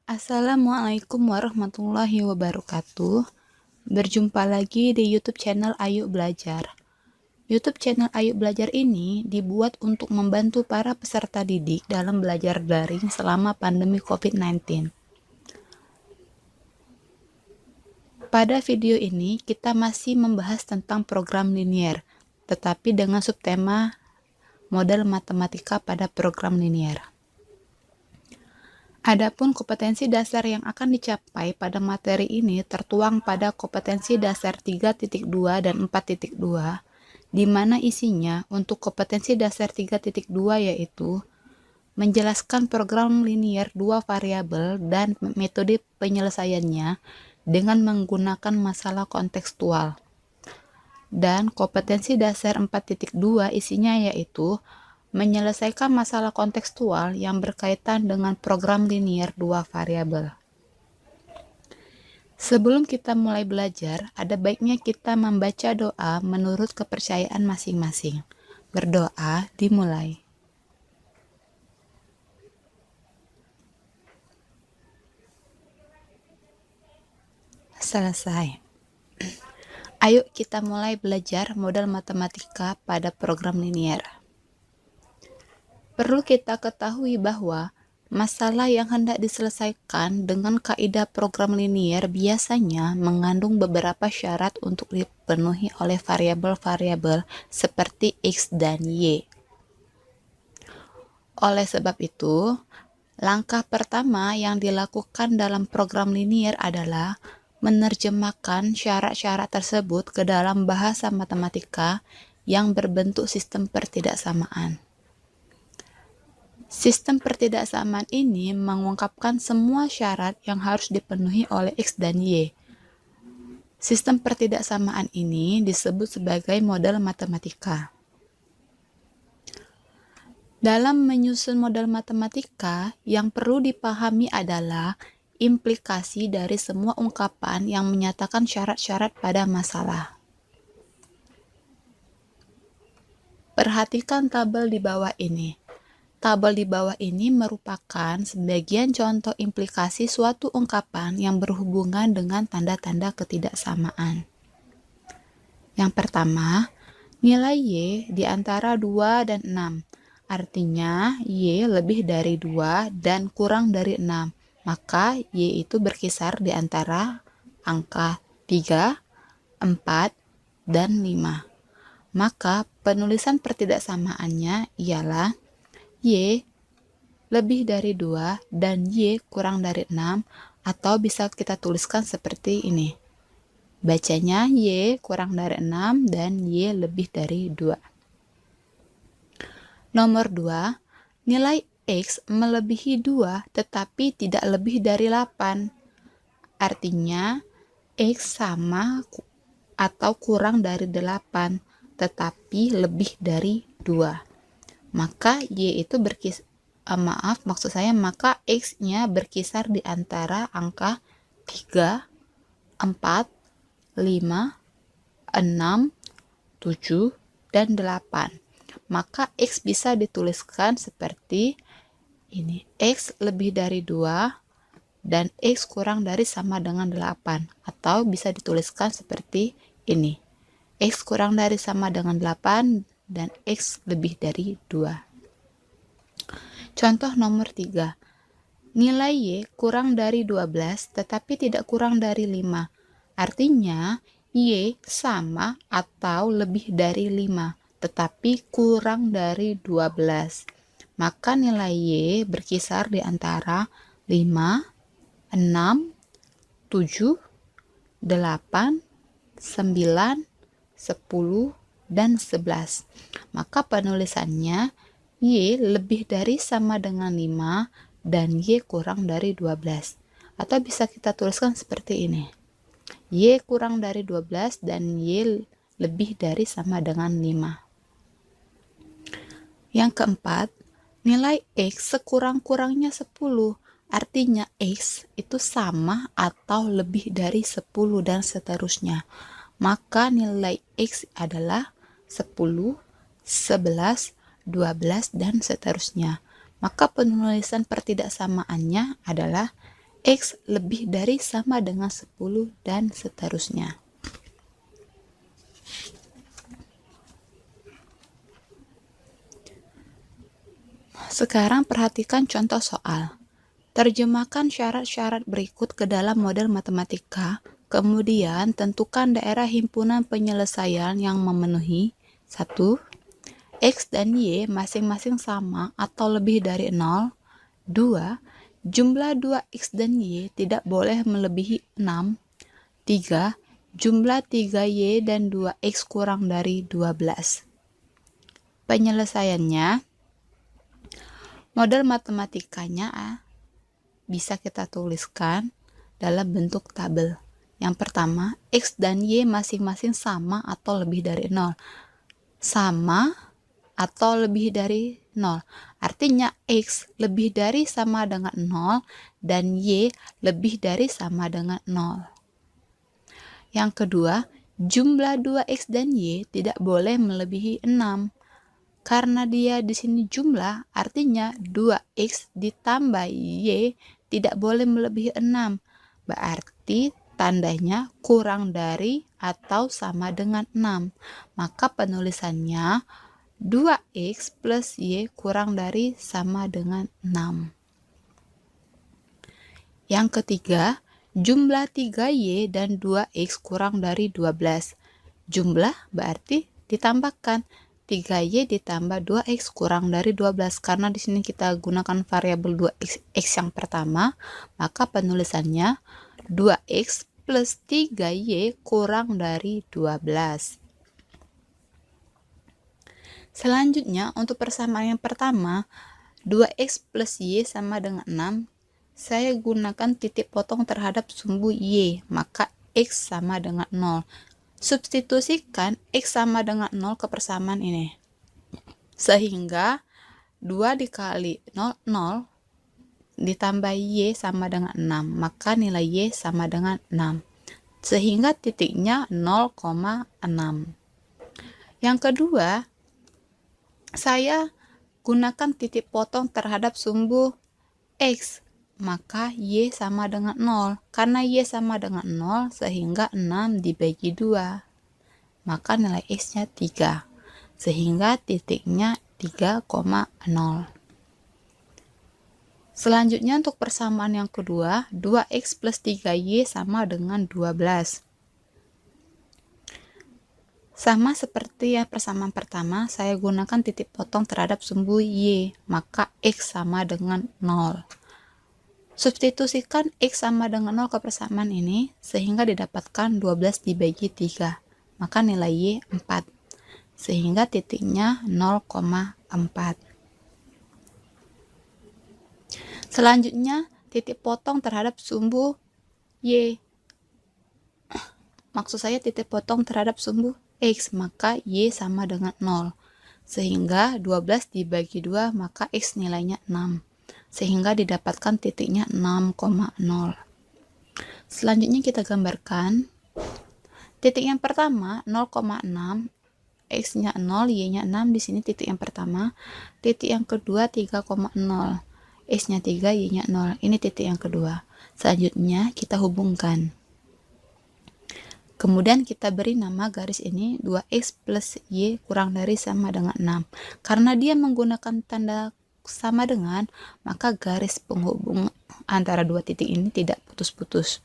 Assalamualaikum warahmatullahi wabarakatuh. Berjumpa lagi di YouTube channel Ayo Belajar. YouTube channel Ayo Belajar ini dibuat untuk membantu para peserta didik dalam belajar daring selama pandemi COVID-19. Pada video ini kita masih membahas tentang program linier, tetapi dengan subtema model matematika pada program linier. Adapun kompetensi dasar yang akan dicapai pada materi ini tertuang pada kompetensi dasar 3.2 dan 4.2, di mana isinya untuk kompetensi dasar 3.2 yaitu menjelaskan program linier 2 variabel dan metode penyelesaiannya dengan menggunakan masalah kontekstual. Dan kompetensi dasar 4.2 isinya yaitu menyelesaikan masalah kontekstual yang berkaitan dengan program linier 2 variabel. Sebelum kita mulai belajar, ada baiknya kita membaca doa menurut kepercayaan masing-masing. Berdoa dimulai. Selesai. Ayo kita mulai belajar model matematika pada program linier. Perlu kita ketahui bahwa masalah yang hendak diselesaikan dengan kaidah program linier biasanya mengandung beberapa syarat untuk dipenuhi oleh variabel-variabel seperti X dan Y. Oleh sebab itu, langkah pertama yang dilakukan dalam program linier adalah menerjemahkan syarat-syarat tersebut ke dalam bahasa matematika yang berbentuk sistem pertidaksamaan. Sistem pertidaksamaan ini mengungkapkan semua syarat yang harus dipenuhi oleh X dan Y. Sistem pertidaksamaan ini disebut sebagai model matematika. Dalam menyusun model matematika, yang perlu dipahami adalah implikasi dari semua ungkapan yang menyatakan syarat-syarat pada masalah. Perhatikan tabel di bawah ini. Tabel di bawah ini merupakan sebagian contoh implikasi suatu ungkapan yang berhubungan dengan tanda-tanda ketidaksamaan. Yang pertama, nilai Y di antara 2 dan 6. Artinya, Y lebih dari 2 dan kurang dari 6. Maka, Y itu berkisar di antara angka 3, 4, dan 5. Maka, penulisan pertidaksamaannya ialah Y lebih dari 2 dan Y kurang dari 6, atau bisa kita tuliskan seperti ini. Bacanya Y kurang dari 6 dan Y lebih dari 2. Nomor 2, nilai X melebihi 2 tetapi tidak lebih dari 8. Artinya X sama atau kurang dari 8 tetapi lebih dari 2. Maka Y itu maka X-nya berkisar di antara angka 3, 4, 5, 6, 7, dan 8. Maka X bisa dituliskan seperti ini. X lebih dari 2 dan X kurang dari sama dengan 8. Atau bisa dituliskan seperti ini. X kurang dari sama dengan 8 dan X lebih dari 2. Contoh nomor 3. Nilai Y kurang dari 12 tetapi tidak kurang dari 5. Artinya Y sama atau lebih dari 5 tetapi kurang dari 12. Maka nilai Y berkisar di antara 5, 6, 7, 8, 9, 10, dan 11. Maka penulisannya Y lebih dari sama dengan 5 dan Y kurang dari 12. Atau bisa kita tuliskan seperti ini. Y kurang dari 12 dan Y lebih dari sama dengan 5. Yang keempat, nilai X sekurang-kurangnya 10. Artinya X itu sama atau lebih dari 10 dan seterusnya. Maka nilai X adalah 10, 11, 12, dan seterusnya. Maka penulisan pertidaksamaannya adalah X lebih dari sama dengan 10 dan seterusnya. Sekarang perhatikan contoh soal. Terjemahkan syarat-syarat berikut ke dalam model matematika, kemudian tentukan daerah himpunan penyelesaian yang memenuhi 1. X dan Y masing-masing sama atau lebih dari 0. 2. Jumlah 2X dan Y tidak boleh melebihi 6. 3. Jumlah 3Y dan 2X kurang dari 12. Penyelesaiannya, model matematikanya bisa kita tuliskan dalam bentuk tabel. Yang pertama, X dan Y masing-masing sama atau lebih dari 0. Sama atau lebih dari 0. Artinya X lebih dari sama dengan 0 dan Y lebih dari sama dengan 0. Yang kedua, jumlah 2X dan Y tidak boleh melebihi 6. Karena dia di sini jumlah, artinya 2X ditambah Y tidak boleh melebihi 6. Berarti tandanya kurang dari atau sama dengan 6. Maka penulisannya 2X plus Y kurang dari sama dengan 6. Yang ketiga, jumlah 3Y dan 2X kurang dari 12. Jumlah berarti ditambahkan. 3Y ditambah 2X kurang dari 12. Karena di sini kita gunakan variabel 2X X yang pertama, maka penulisannya 2X plus 3Y kurang dari 12. Selanjutnya, untuk persamaan yang pertama, 2X plus Y sama dengan 6. Saya gunakan titik potong terhadap sumbu Y, maka X sama dengan 0. Substitusikan X sama dengan 0 ke persamaan ini. Sehingga 2 dikali 0, 0 ditambah Y sama dengan 6. Maka nilai Y sama dengan 6. Sehingga titiknya 0,6. Yang kedua, saya gunakan titik potong terhadap sumbu X. Maka Y sama dengan 0. Karena Y sama dengan 0, sehingga 6 dibagi 2. Maka nilai X-nya 3. Sehingga titiknya 3,0. Selanjutnya untuk persamaan yang kedua, 2X plus 3Y sama dengan 12. Sama seperti yang persamaan pertama, saya gunakan titik potong terhadap sumbu Y. Maka X sama dengan 0. Substitusikan X sama dengan 0 ke persamaan ini, sehingga didapatkan 12 dibagi 3. Maka nilai Y 4. Sehingga titiknya 0,4. Selanjutnya, titik potong terhadap sumbu Y. Maksud saya titik potong terhadap sumbu X, maka Y sama dengan 0. Sehingga 12 dibagi 2, maka X nilainya 6. Sehingga didapatkan titiknya 6,0. Selanjutnya kita gambarkan. Titik yang pertama 0,6, X-nya 0, Y-nya 6, di sini titik yang pertama. Titik yang kedua 3,0, X-nya 3, Y-nya 0. Ini titik yang kedua. Selanjutnya kita hubungkan. Kemudian kita beri nama garis ini 2X plus Y kurang dari sama dengan 6. Karena dia menggunakan tanda sama dengan, maka garis penghubung antara dua titik ini tidak putus-putus.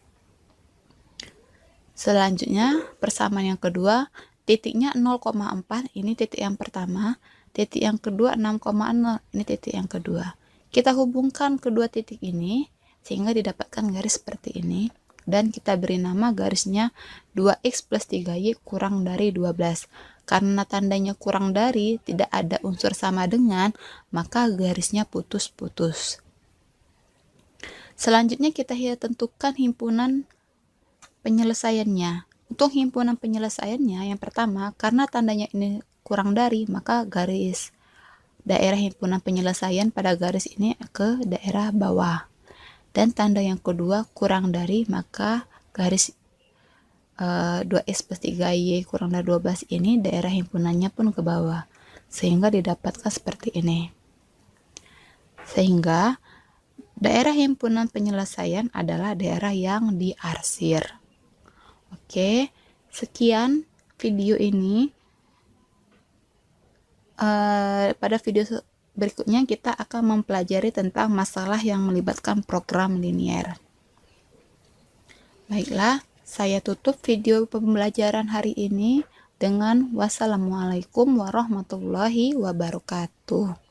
Selanjutnya, persamaan yang kedua, titiknya 0,4, ini titik yang pertama. Titik yang kedua 6,0, ini titik yang kedua. Kita hubungkan kedua titik ini, sehingga didapatkan garis seperti ini. Dan kita beri nama garisnya 2X plus 3Y kurang dari 12. Karena tandanya kurang dari, tidak ada unsur sama dengan, maka garisnya putus-putus. Selanjutnya kita tentukan himpunan penyelesaiannya. Untuk himpunan penyelesaiannya, yang pertama, karena tandanya ini kurang dari, maka garis daerah himpunan penyelesaian pada garis ini ke daerah bawah. Dan tanda yang kedua kurang dari, maka garis 2X plus 3Y kurang dari 12 ini daerah himpunannya pun ke bawah. Sehingga didapatkan seperti ini. Sehingga Daerah himpunan penyelesaian adalah daerah yang diarsir. Oke, sekian video ini. Pada video berikutnya kita akan mempelajari tentang masalah yang melibatkan program linier. Baiklah, saya tutup video pembelajaran hari ini dengan wassalamualaikum warahmatullahi wabarakatuh.